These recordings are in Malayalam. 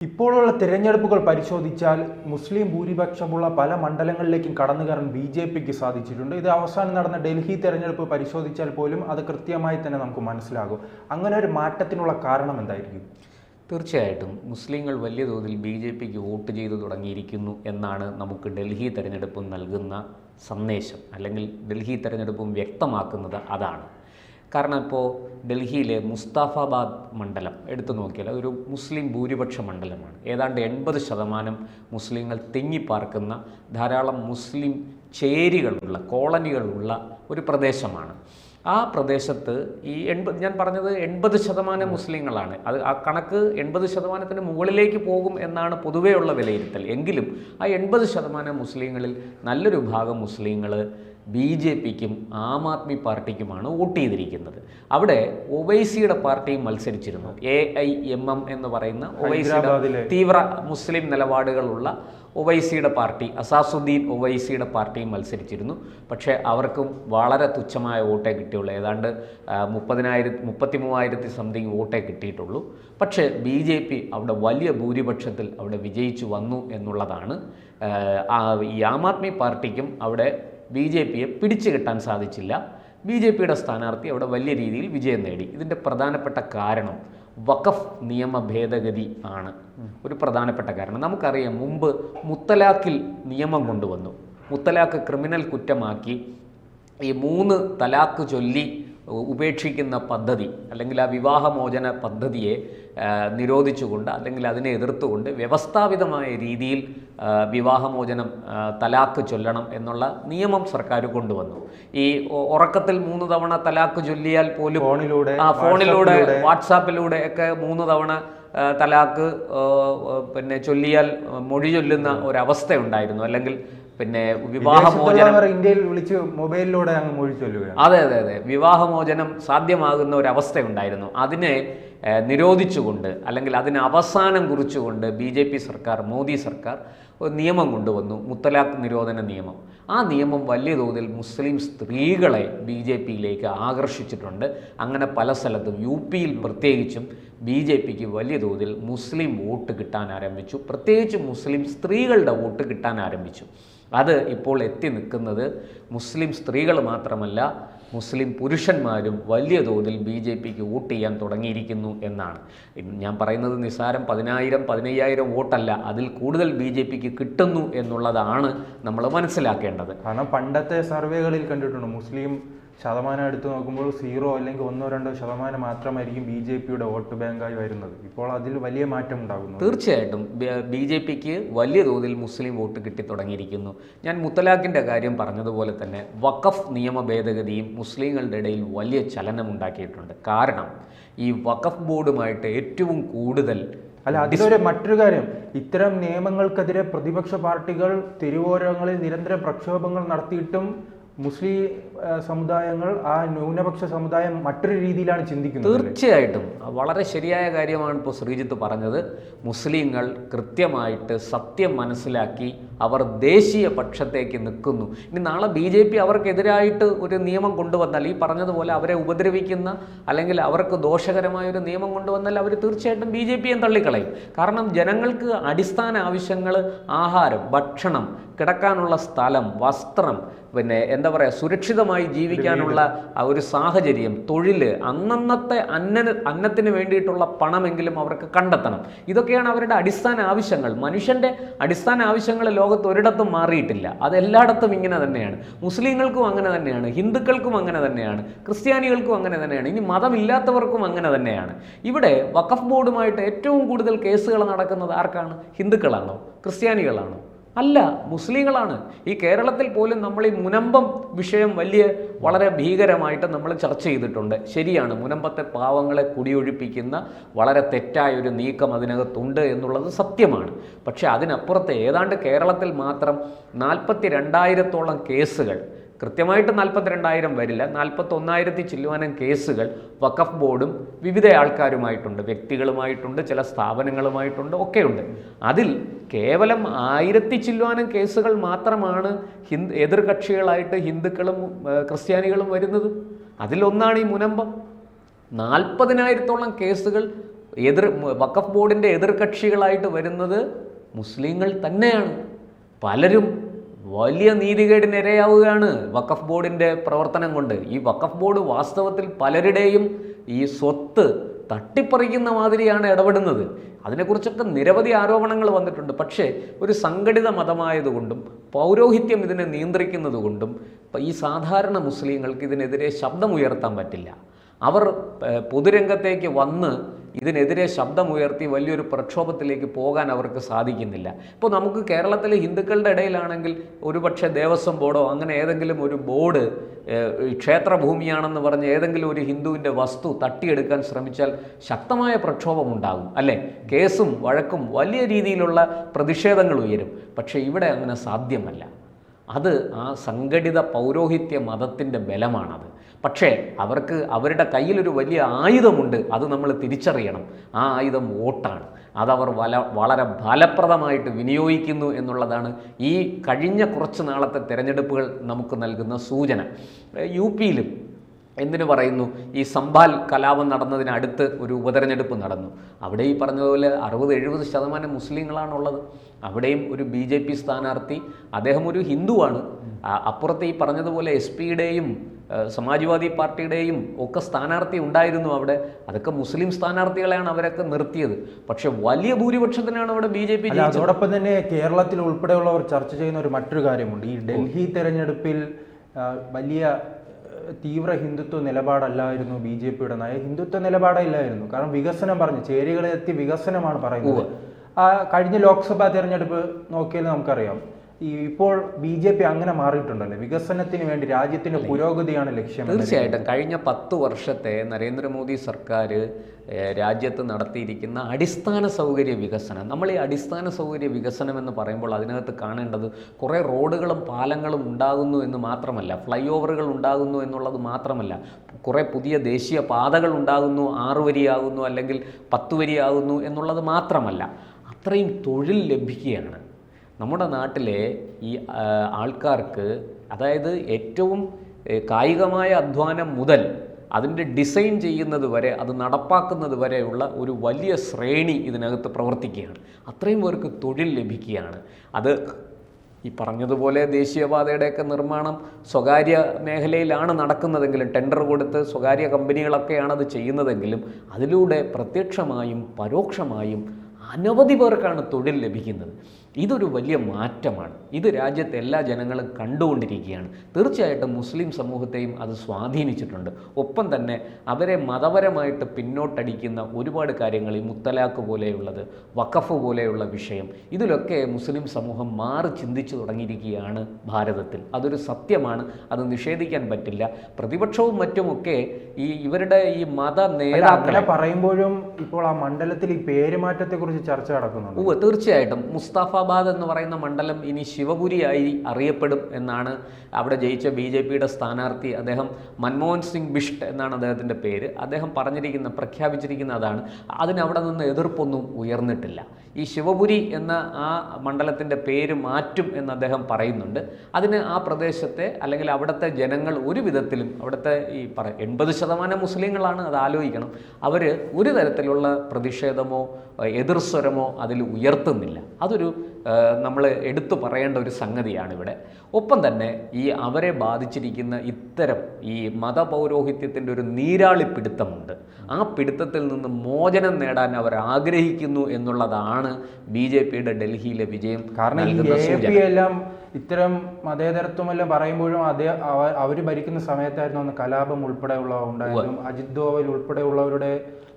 ഇപ്പോഴുള്ള തിരഞ്ഞെടുപ്പുകൾ പരിശോധിച്ചാൽ മുസ്ലിം ഭൂരിപക്ഷമുള്ള പല മണ്ഡലങ്ങളിലേക്കും കടന്നു കയറാൻ ബി.ജെ.പിക്ക് സാധിച്ചിട്ടുണ്ട്. ഇത് അവസാനം നടന്ന ഡൽഹി തെരഞ്ഞെടുപ്പ് പരിശോധിച്ചാൽ പോലും അത് കൃത്യമായി തന്നെ നമുക്ക് മനസ്സിലാകും. അങ്ങനെ ഒരു മാറ്റത്തിനുള്ള കാരണം എന്തായിരിക്കും? തീർച്ചയായിട്ടും മുസ്ലിങ്ങൾ വലിയ തോതിൽ ബി.ജെ.പിക്ക് വോട്ട് ചെയ്തു തുടങ്ങിയിരിക്കുന്നു എന്നാണ് നമുക്ക് ഡൽഹി തെരഞ്ഞെടുപ്പും നൽകുന്ന സന്ദേശം. അല്ലെങ്കിൽ ഡൽഹി തെരഞ്ഞെടുപ്പും വ്യക്തമാക്കുന്നത് അതാണ്. കാരണം ഇപ്പോൾ ഡൽഹിയിലെ മുസ്താഫാബാദ് മണ്ഡലം എടുത്തു നോക്കിയാൽ ഒരു മുസ്ലിം ഭൂരിപക്ഷ മണ്ഡലമാണ്. ഏതാണ്ട് 80% മുസ്ലിങ്ങൾ തിങ്ങിപ്പാർക്കുന്ന ധാരാളം മുസ്ലിം ചേരികളുള്ള കോളനികളുള്ള ഒരു പ്രദേശമാണ്. ആ പ്രദേശത്ത് ഞാൻ പറഞ്ഞത് 80% മുസ്ലിങ്ങളാണ്. ആ കണക്ക് 80%-ന് മുകളിലേക്ക് പോകും എന്നാണ് പൊതുവെയുള്ള വിലയിരുത്തൽ. എങ്കിലും ആ 80% മുസ്ലിങ്ങളിൽ നല്ലൊരു ഭാഗം മുസ്ലിങ്ങൾ ബി.ജെ.പിക്കും ആം ആദ്മി പാർട്ടിക്കുമാണ് വോട്ട് ചെയ്തിരിക്കുന്നത്. അവിടെ ഒവൈസിയുടെ പാർട്ടിയും മത്സരിച്ചിരുന്നു. AIMM എന്ന് പറയുന്ന ഒവൈസിയുടെ തീവ്ര മുസ്ലിം നിലപാടുകളുള്ള ഒവൈസിയുടെ പാർട്ടി, അസാസുദ്ദീൻ ഒവൈസിയുടെ പാർട്ടിയും മത്സരിച്ചിരുന്നു. പക്ഷേ അവർക്കും വളരെ തുച്ഛമായ വോട്ടേ കിട്ടിയുള്ളൂ. ഏതാണ്ട് 33,000 സംതിങ് വോട്ടേ കിട്ടിയിട്ടുള്ളൂ. പക്ഷേ ബി.ജെ.പി അവിടെ വലിയ ഭൂരിപക്ഷത്തിൽ അവിടെ വിജയിച്ചു വന്നു എന്നുള്ളതാണ്. ഈ ആം ആദ്മി പാർട്ടിക്കും അവിടെ ബി.ജെ.പിയെ പിടിച്ചു കെട്ടാൻ സാധിച്ചില്ല. ബി.ജെ.പിയുടെ സ്ഥാനാർത്ഥി അവിടെ വലിയ രീതിയിൽ വിജയം നേടി. ഇതിൻ്റെ പ്രധാനപ്പെട്ട കാരണം വഖഫ് നിയമ ഭേദഗതി ആണ് ഒരു പ്രധാനപ്പെട്ട കാരണം. നമുക്കറിയാം, മുമ്പ് മുത്തലാഖിൽ നിയമം കൊണ്ടുവന്നു. മുത്തലാഖ് ക്രിമിനൽ കുറ്റമാക്കി ഈ 3 തലാഖ് ചൊല്ലി ഉപേക്ഷിക്കുന്ന പദ്ധതി അല്ലെങ്കിൽ ആ വിവാഹമോചന പദ്ധതിയെ നിരോധിച്ചുകൊണ്ട് അല്ലെങ്കിൽ അതിനെ എതിർത്തുകൊണ്ട് വ്യവസ്ഥാപിതമായ രീതിയിൽ വിവാഹമോചനം തലാഖ് ചൊല്ലണം എന്നുള്ള നിയമം സർക്കാർ കൊണ്ടുവന്നു. ഈ ഉറക്കത്തിൽ 3 തവണ തലാഖ് ചൊല്ലിയാൽ പോലും ഫോണിലൂടെ വാട്സാപ്പിലൂടെ ഒക്കെ 3 തവണ തലാഖ് ചൊല്ലിയാൽ മൊഴി ചൊല്ലുന്ന ഒരവസ്ഥയുണ്ടായിരുന്നു. അല്ലെങ്കിൽ വിവാഹമോചനം ഇന്ത്യയിൽ വിളിച്ച് മൊബൈലിലൂടെ മൊഴി ചൊല്ലുക. അതെ, വിവാഹമോചനം സാധ്യമാകുന്ന ഒരവസ്ഥയുണ്ടായിരുന്നു. അതിനെ നിരോധിച്ചുകൊണ്ട് അല്ലെങ്കിൽ അതിന് അവസാനം കുറിച്ചുകൊണ്ട് ബി.ജെ.പി സർക്കാർ, മോദി സർക്കാർ ഒരു നിയമം കൊണ്ടുവന്നു, മുത്തലാഖ് നിരോധന നിയമം. ആ നിയമം വലിയ തോതിൽ മുസ്ലിം സ്ത്രീകളെ ബി.ജെ.പിയിലേക്ക് ആകർഷിച്ചിട്ടുണ്ട്. അങ്ങനെ പല സ്ഥലത്തും UP-യിൽ പ്രത്യേകിച്ചും ബി.ജെ.പിക്ക് വലിയ തോതിൽ മുസ്ലിം വോട്ട് കിട്ടാൻ ആരംഭിച്ചു. പ്രത്യേകിച്ച് മുസ്ലിം സ്ത്രീകളുടെ വോട്ട് കിട്ടാൻ ആരംഭിച്ചു. അത് ഇപ്പോൾ എത്തി നിൽക്കുന്നത് മുസ്ലിം സ്ത്രീകൾ മാത്രമല്ല, മുസ്ലിം പുരുഷന്മാരും വലിയ തോതിൽ ബി.ജെ.പിക്ക് വോട്ട് ചെയ്യാൻ തുടങ്ങിയിരിക്കുന്നു എന്നാണ്. ഞാൻ പറയുന്നത് നിസ്സാരം 10,000-15,000 വോട്ടല്ല, അതിൽ കൂടുതൽ ബി.ജെ.പിക്ക് കിട്ടുന്നു എന്നുള്ളതാണ് നമ്മൾ മനസ്സിലാക്കേണ്ടത്. കാരണം പണ്ടത്തെ സർവേകളിൽ കണ്ടിട്ടുണ്ട്, മുസ്ലിം ശതമാനം എടുത്തു നോക്കുമ്പോൾ 0 അല്ലെങ്കിൽ 1-2% മാത്രമായിരിക്കും ബി.ജെ.പിയുടെ വോട്ട് ബാങ്കായി വരുന്നത്. ഇപ്പോൾ അതിൽ വലിയ മാറ്റം ഉണ്ടാകുന്നു. തീർച്ചയായിട്ടും ബി.ജെ.പിക്ക് വലിയ തോതിൽ മുസ്ലിം വോട്ട് കിട്ടി തുടങ്ങിയിരിക്കുന്നു. ഞാൻ മുത്തലാഖിൻ്റെ കാര്യം പറഞ്ഞതുപോലെ തന്നെ വഖഫ് നിയമ ഭേദഗതിയും മുസ്ലിങ്ങളുടെ ഇടയിൽ വലിയ ചലനമുണ്ടാക്കിയിട്ടുണ്ട്. കാരണം ഈ വഖഫ് ബോർഡുമായിട്ട് ഏറ്റവും കൂടുതൽ മറ്റൊരു കാര്യം, ഇത്തരം നിയമങ്ങൾക്കെതിരെ പ്രതിപക്ഷ പാർട്ടികൾ തിരുവോരങ്ങളിൽ നിരന്തരം പ്രക്ഷോഭങ്ങൾ നടത്തിയിട്ടും മുസ്ലിം സമുദായങ്ങൾ, ആ ന്യൂനപക്ഷ സമുദായം മറ്റൊരു രീതിയിലാണ് ചിന്തിക്കുന്നത്. തീർച്ചയായിട്ടും വളരെ ശരിയായ കാര്യമാണ് ഇപ്പോൾ ശ്രീജിത്ത് പറഞ്ഞത്. മുസ്ലിങ്ങൾ കൃത്യമായിട്ട് സത്യം മനസ്സിലാക്കി അവർ ദേശീയ പക്ഷത്തേക്ക് നിൽക്കുന്നു. ഇനി നാളെ ബി.ജെ.പി അവർക്കെതിരായിട്ട് ഒരു നിയമം കൊണ്ടുവന്നാൽ, ഈ പറഞ്ഞതുപോലെ അവരെ ഉപദ്രവിക്കുന്ന അല്ലെങ്കിൽ അവർക്ക് ദോഷകരമായൊരു നിയമം കൊണ്ടുവന്നാൽ അവർ തീർച്ചയായിട്ടും ബി.ജെ.പിയെ തള്ളിക്കളയും. കാരണം ജനങ്ങൾക്ക് അടിസ്ഥാന ആവശ്യങ്ങൾ, ആഹാരം, ഭക്ഷണം, കിടക്കാനുള്ള സ്ഥലം, വസ്ത്രം, സുരക്ഷിതമായി ജീവിക്കാനുള്ള ഒരു സാഹചര്യം, തൊഴിൽ, അന്നന്നത്തെ അന്നത്തിന് വേണ്ടിയിട്ടുള്ള പണമെങ്കിലും അവർക്ക് കണ്ടെത്തണം. ഇതൊക്കെയാണ് അവരുടെ അടിസ്ഥാന ആവശ്യങ്ങൾ. മനുഷ്യൻ്റെ അടിസ്ഥാന ആവശ്യങ്ങൾ ലോകത്ത് ഒരിടത്തും മാറിയിട്ടില്ല. അതെല്ലായിടത്തും ഇങ്ങനെ തന്നെയാണ്. മുസ്ലിങ്ങൾക്കും അങ്ങനെ തന്നെയാണ്, ഹിന്ദുക്കൾക്കും അങ്ങനെ തന്നെയാണ്, ക്രിസ്ത്യാനികൾക്കും അങ്ങനെ തന്നെയാണ്, ഇനി മതമില്ലാത്തവർക്കും അങ്ങനെ തന്നെയാണ്. ഇവിടെ വഖഫ് ബോർഡുമായിട്ട് ഏറ്റവും കൂടുതൽ കേസുകൾ നടക്കുന്നത് ആർക്കാണ്? ഹിന്ദുക്കളാണോ? ക്രിസ്ത്യാനികളാണോ? അല്ല, മുസ്ലിങ്ങളാണ്. ഈ കേരളത്തിൽ പോലും നമ്മൾ ഈ മുനമ്പം വിഷയം വളരെ ഭീകരമായിട്ട് നമ്മൾ ചർച്ച ചെയ്തിട്ടുണ്ട്. ശരിയാണ്, മുനമ്പത്തെ പാവങ്ങളെ കുടിയൊഴിപ്പിക്കുന്ന വളരെ തെറ്റായൊരു നീക്കം അതിനകത്തുണ്ട് എന്നുള്ളത് സത്യമാണ്. പക്ഷേ അതിനപ്പുറത്തെ ഏതാണ്ട് കേരളത്തിൽ മാത്രം 42,000-ഓളം കേസുകൾ, കൃത്യമായിട്ട് 42,000 വരില്ല, 41,000 ചില്ലുവാനം കേസുകൾ വഖഫ് ബോർഡും വിവിധ ആൾക്കാരുമായിട്ടുണ്ട്, വ്യക്തികളുമായിട്ടുണ്ട്, ചില സ്ഥാപനങ്ങളുമായിട്ടുണ്ട്, ഒക്കെയുണ്ട്. അതിൽ കേവലം 1000 ചില്ലുവാനം കേസുകൾ മാത്രമാണ് എതിർകക്ഷികളായിട്ട് ഹിന്ദുക്കളും ക്രിസ്ത്യാനികളും വരുന്നത്. അതിലൊന്നാണ് ഈ മുനമ്പം. 40,000-ഓളം കേസുകൾ വഖഫ് ബോർഡിൻ്റെ എതിർകക്ഷികളായിട്ട് വരുന്നത് മുസ്ലിങ്ങൾ തന്നെയാണ്. പലരും വലിയ നീതികേടിനിരയാവുകയാണ് വഖഫ് ബോർഡിൻ്റെ പ്രവർത്തനം കൊണ്ട്. ഈ വഖഫ് ബോർഡ് വാസ്തവത്തിൽ പലരുടെയും ഈ സ്വത്ത് തട്ടിപ്പറിക്കുന്ന മാതിരിയാണ് ഇടപെടുന്നത്. അതിനെക്കുറിച്ചൊക്കെ നിരവധി ആരോപണങ്ങൾ വന്നിട്ടുണ്ട്. പക്ഷേ ഒരു സംഘടിത മതമായതുകൊണ്ടും പൗരോഹിത്യം ഇതിനെ നിയന്ത്രിക്കുന്നത് കൊണ്ടും ഈ സാധാരണ മുസ്ലിങ്ങൾക്ക് ഇതിനെതിരെ ശബ്ദമുയർത്താൻ പറ്റില്ല. അവർ പൊതുരംഗത്തേക്ക് വന്ന് ഇതിനെതിരെ ശബ്ദമുയർത്തി വലിയൊരു പ്രക്ഷോഭത്തിലേക്ക് പോകാൻ അവർക്ക് സാധിക്കുന്നില്ല. ഇപ്പോൾ നമുക്ക് കേരളത്തിലെ ഹിന്ദുക്കളുടെ ഇടയിലാണെങ്കിൽ ഒരുപക്ഷെ ദേവസ്വം ബോർഡോ അങ്ങനെ ഏതെങ്കിലും ഒരു ബോർഡ് ക്ഷേത്രഭൂമിയാണെന്ന് പറഞ്ഞ് ഏതെങ്കിലും ഒരു ഹിന്ദുവിൻ്റെ വസ്തു തട്ടിയെടുക്കാൻ ശ്രമിച്ചാൽ ശക്തമായ പ്രക്ഷോഭമുണ്ടാകും, അല്ലേ? കേസും വഴക്കും വലിയ രീതിയിലുള്ള പ്രതിഷേധങ്ങൾ ഉയരും. പക്ഷേ ഇവിടെ അങ്ങനെ സാധ്യമല്ല. അത് ആ സംഘടിത പൗരോഹിത്യ മതത്തിൻ്റെ ബലമാണത്. പക്ഷേ അവർക്ക് അവരുടെ കയ്യിലൊരു വലിയ ആയുധമുണ്ട്, അത് നമ്മൾ തിരിച്ചറിയണം. ആ ആയുധം വോട്ടാണ്. അതവർ വളരെ ഫലപ്രദമായിട്ട് വിനിയോഗിക്കുന്നു എന്നുള്ളതാണ് ഈ കഴിഞ്ഞ കുറച്ച് നാളത്തെ തെരഞ്ഞെടുപ്പുകൾ നമുക്ക് നൽകുന്ന സൂചന. യു പിയിലും എന്തിനു പറയുന്നു, ഈ സംഭാൽ കലാപം നടന്നതിനടുത്ത് ഒരു ഉപതെരഞ്ഞെടുപ്പ് നടന്നു. അവിടെ ഈ പറഞ്ഞതുപോലെ 60-70% മുസ്ലിങ്ങളാണുള്ളത്. അവിടെയും ഒരു BJP സ്ഥാനാർത്ഥി, അദ്ദേഹം ഒരു ഹിന്ദുവാണ്. അപ്പുറത്ത് ഈ പറഞ്ഞതുപോലെ SP-യുടെയും സമാജ്വാദി പാർട്ടിയുടെയും ഒക്കെ സ്ഥാനാർത്ഥി ഉണ്ടായിരുന്നു അവിടെ. അതൊക്കെ മുസ്ലിം സ്ഥാനാർത്ഥികളെയാണ് അവരൊക്കെ നിർത്തിയത്. പക്ഷെ വലിയ ഭൂരിപക്ഷത്തിനാണ് അവിടെ BJP ജയിച്ചത്. അതോടൊപ്പം തന്നെ കേരളത്തിൽ ഉൾപ്പെടെയുള്ളവർ ചർച്ച ചെയ്യുന്ന മറ്റൊരു കാര്യമുണ്ട്. ഈ ഡൽഹി തെരഞ്ഞെടുപ്പിൽ വലിയ തീവ്ര ഹിന്ദുത്വ നിലപാടല്ലായിരുന്നു BJP-യുടെ നയം. ഹിന്ദുത്വ നിലപാടില്ലായിരുന്നു. കാരണം വികസനം പറഞ്ഞു, ചേരികളെത്തി വികസനമാണ് പറയുന്നത്. കഴിഞ്ഞ ലോക്സഭാ തെരഞ്ഞെടുപ്പ് നോക്കിയാൽ നമുക്കറിയാം, ഇപ്പോൾ BJP അങ്ങനെ മാറിയിട്ടുണ്ടല്ലോ. വികസനത്തിന് വേണ്ടി രാജ്യത്തിന്റെ പുരോഗതിയാണ് ലക്ഷ്യം. തീർച്ചയായിട്ടും കഴിഞ്ഞ 10 വർഷത്തെ നരേന്ദ്രമോദി സർക്കാർ രാജ്യത്ത് നടത്തിയിരിക്കുന്ന അടിസ്ഥാന സൗകര്യ വികസനം, നമ്മൾ ഈ അടിസ്ഥാന സൗകര്യ വികസനം എന്ന് പറയുമ്പോൾ അതിനകത്ത് കാണേണ്ടത് കുറേ റോഡുകളും പാലങ്ങളും ഉണ്ടാകുന്നു എന്ന് മാത്രമല്ല, ഫ്ലൈ ഓവറുകൾ ഉണ്ടാകുന്നു എന്നുള്ളത് മാത്രമല്ല, കുറേ പുതിയ ദേശീയ പാതകൾ ഉണ്ടാകുന്നു, 6 വരിയാകുന്നു അല്ലെങ്കിൽ 10 വരിയാകുന്നു എന്നുള്ളത് മാത്രമല്ല, അത്രയും തൊഴിൽ ലഭിക്കുകയാണ്. നമ്മുടെ നാട്ടിലെ ഈ ആൾക്കാർക്ക്, അതായത് ഏറ്റവും കായികമായ അധ്വാനം മുതൽ അതിൻ്റെ ഡിസൈൻ ചെയ്യുന്നത് വരെ, അത് നടപ്പാക്കുന്നത് വരെയുള്ള ഒരു വലിയ ശ്രേണി ഇതിനകത്ത് പ്രവർത്തിക്കുകയാണ്. അത്രയും പേർക്ക് തൊഴിൽ ലഭിക്കുകയാണ്. അത് ഈ പറഞ്ഞതുപോലെ ദേശീയപാതയുടെയൊക്കെ നിർമ്മാണം സ്വകാര്യ മേഖലയിലാണ് നടക്കുന്നതെങ്കിലും, ടെൻഡർ കൊടുത്ത് സ്വകാര്യ കമ്പനികളൊക്കെയാണ് അത് ചെയ്യുന്നതെങ്കിലും, അതിലൂടെ പ്രത്യക്ഷമായും പരോക്ഷമായും അനവധി പേർക്കാണ് തൊഴിൽ ലഭിക്കുന്നത്. ഇതൊരു വലിയ മാറ്റമാണ്. ഇത് രാജ്യത്തെ എല്ലാ ജനങ്ങളും കണ്ടുകൊണ്ടിരിക്കുകയാണ്. തീർച്ചയായിട്ടും മുസ്ലിം സമൂഹത്തെയും അത് സ്വാധീനിച്ചിട്ടുണ്ട്. ഒപ്പം തന്നെ അവരെ മതപരമായിട്ട് പിന്നോട്ടടിക്കുന്ന ഒരുപാട് കാര്യങ്ങൾ, ഈ മുത്തലാഖ് പോലെയുള്ളത്, വഖഫ് പോലെയുള്ള വിഷയം, ഇതിലൊക്കെ മുസ്ലിം സമൂഹം മാറി ചിന്തിച്ചു തുടങ്ങിയിരിക്കുകയാണ് ഭാരതത്തിൽ. അതൊരു സത്യമാണ്, അത് നിഷേധിക്കാൻ പറ്റില്ല. പ്രതിപക്ഷവും മറ്റുമൊക്കെ ഇവരുടെ ഈ മത നേതാക്കളെ പറയുമ്പോഴും ഇപ്പോൾ ആ മണ്ഡലത്തിൽ ഈ പേരുമാറ്റത്തെക്കുറിച്ച് ചർച്ച നടക്കുന്നുണ്ട്. തീർച്ചയായിട്ടും മുസ്തഫാബാദ് എന്ന് പറയുന്ന മണ്ഡലം ഇനി ശിവപുരിയായി അറിയപ്പെടും എന്നാണ് അവിടെ ജയിച്ച BJP-യുടെ സ്ഥാനാർത്ഥി. അദ്ദേഹം മൻമോഹൻ സിംഗ് ബിഷ്ട് എന്നാണ് അദ്ദേഹത്തിൻ്റെ പേര്. അദ്ദേഹം പ്രഖ്യാപിച്ചിരിക്കുന്ന അതാണ്. അതിനവിടെ നിന്ന് എതിർപ്പൊന്നും ഉയർന്നിട്ടില്ല. ഈ ശിവപുരി എന്ന ആ മണ്ഡലത്തിൻ്റെ പേര് മാറ്റും എന്ന് അദ്ദേഹം പറയുന്നുണ്ട്. അതിന് ആ പ്രദേശത്തെ അല്ലെങ്കിൽ അവിടുത്തെ ജനങ്ങൾ ഒരു വിധത്തിലും, അവിടുത്തെ ഈ 80% മുസ്ലിങ്ങളാണ്, അത് ആലോചിക്കണം, അവർ ഒരു തരത്തിലുള്ള പ്രതിഷേധമോ എതിർസ്വരമോ അതിൽ ഉയർത്തുന്നില്ല. അതൊരു നമ്മൾ എടുത്തു പറയേണ്ട ഒരു സംഗതിയാണ് ഇവിടെ. ഒപ്പം തന്നെ ഈ അവരെ ബാധിച്ചിരിക്കുന്ന ഇത്തരം ഈ മതപൗരോഹിത്യത്തിൻ്റെ ഒരു നീരാളിപ്പിടുത്തമുണ്ട്. ആ പിടുത്തത്തിൽ നിന്ന് മോചനം നേടാൻ അവർ ആഗ്രഹിക്കുന്നു എന്നുള്ളതാണ് BJP-യുടെ ഡൽഹിയിലെ വിജയം. കാരണം ഈ AAP എല്ലാം ഇത്തരം മതേതരത്വമെല്ലാം പറയുമ്പോഴും അവർ ഭരിക്കുന്ന സമയത്തായിരുന്നു അന്ന് കലാപം ഉൾപ്പെടെയുള്ള ഉണ്ടായതും അജിത് ദോവൽ ഉൾപ്പെടെയുള്ളവരുടെ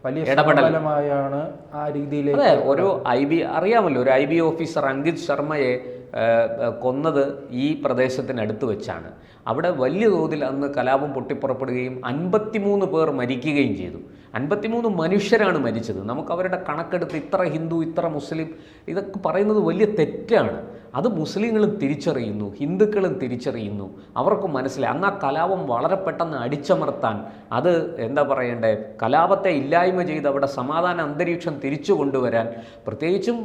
വലിയ ഇടപെടലുമായാണ് ആ രീതിയിലേക്ക്. അതെ, ഒരു അറിയാമല്ലോ, ഒരു IB ഓഫീസർ അങ്കിത് ശർമ്മയെ കൊന്നത് ഈ പ്രദേശത്തിനടുത്ത് വെച്ചാണ്. അവിടെ വലിയ തോതിൽ അന്ന് കലാപം പൊട്ടിപ്പുറപ്പെടുകയും 53 പേർ മരിക്കുകയും ചെയ്തു. 53 മനുഷ്യരാണ് മരിച്ചത്. നമുക്ക് അവരുടെ കണക്കെടുത്ത് ഇത്ര ഹിന്ദു ഇത്ര മുസ്ലിം ഇതൊക്കെ പറയുന്നത് വലിയ തെറ്റാണ്. അത് മുസ്ലിങ്ങളും തിരിച്ചറിയുന്നു, ഹിന്ദുക്കളും തിരിച്ചറിയുന്നു. അവർക്ക് മനസ്സിലായി അന്ന് ആ കലാപം വളരെ പെട്ടെന്ന് അടിച്ചമർത്താൻ, അത് എന്താ പറയണ്ടേ, കലാപത്തെ ഇല്ലായ്മ ചെയ്ത് അവിടെ സമാധാന അന്തരീക്ഷം തിരിച്ചു കൊണ്ടുവരാൻ, പ്രത്യേകിച്ചും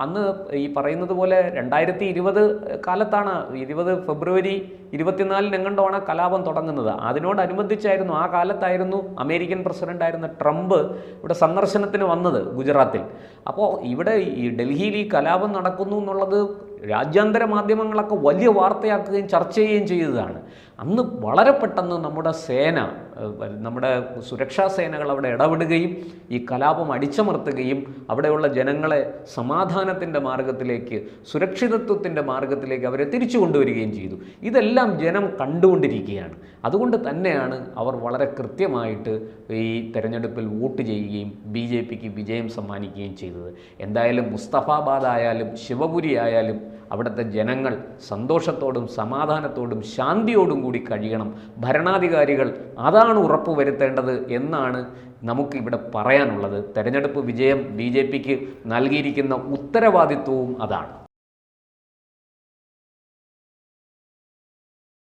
അന്ന് ഈ പറയുന്നത് പോലെ 2020 കാലത്താണ്, 20 ഫെബ്രുവരി 24 എങ്ങാണ്ടാണ് കലാപം തുടങ്ങുന്നത്. അതിനോടനുബന്ധിച്ചായിരുന്നു, ആ കാലത്തായിരുന്നു അമേരിക്കൻ പ്രസിഡന്റായിരുന്ന ട്രംപ് ഇവിടെ സന്ദർശനത്തിന് വന്നത് ഗുജറാത്തിൽ. അപ്പോൾ ഇവിടെ ഈ ഡൽഹിയിൽ ഈ കലാപം നടക്കുന്നു എന്നുള്ളത് രാജ്യാന്തര മാധ്യമങ്ങളൊക്കെ വലിയ വാർത്തയാക്കുകയും ചർച്ച ചെയ്യുകയും ചെയ്തതാണ്. അന്ന് വളരെ പെട്ടെന്ന് നമ്മുടെ സേന, നമ്മുടെ സുരക്ഷാ സേനകൾ അവിടെ ഇടപെടുകയും ഈ കലാപം അടിച്ചമർത്തുകയും അവിടെയുള്ള ജനങ്ങളെ സമാധാനത്തിൻ്റെ മാർഗത്തിലേക്ക്, സുരക്ഷിതത്വത്തിൻ്റെ മാർഗത്തിലേക്ക് അവരെ തിരിച്ചു കൊണ്ടുവരികയും ചെയ്തു. ഇതെല്ലാം ജനം കണ്ടുകൊണ്ടിരിക്കുകയാണ്. അതുകൊണ്ട് തന്നെയാണ് അവർ വളരെ കൃത്യമായിട്ട് ഈ തെരഞ്ഞെടുപ്പിൽ വോട്ട് ചെയ്യുകയും BJPക്ക് വിജയം സമ്മാനിക്കുകയും ചെയ്തത്. എന്തായാലും മുസ്തഫാബാദ് ആയാലും ശിവപുരി ആയാലും അവിടുത്തെ ജനങ്ങൾ സന്തോഷത്തോടും സമാധാനത്തോടും ശാന്തിയോടും കൂടി കഴിയണം. ഭരണാധികാരികൾ അതാണ് ഉറപ്പുവരുത്തേണ്ടത് എന്നാണ് നമുക്കിവിടെ പറയാനുള്ളത്. തെരഞ്ഞെടുപ്പ് വിജയം BJPക്ക് നൽകിയിരിക്കുന്ന ഉത്തരവാദിത്വവും അതാണ്.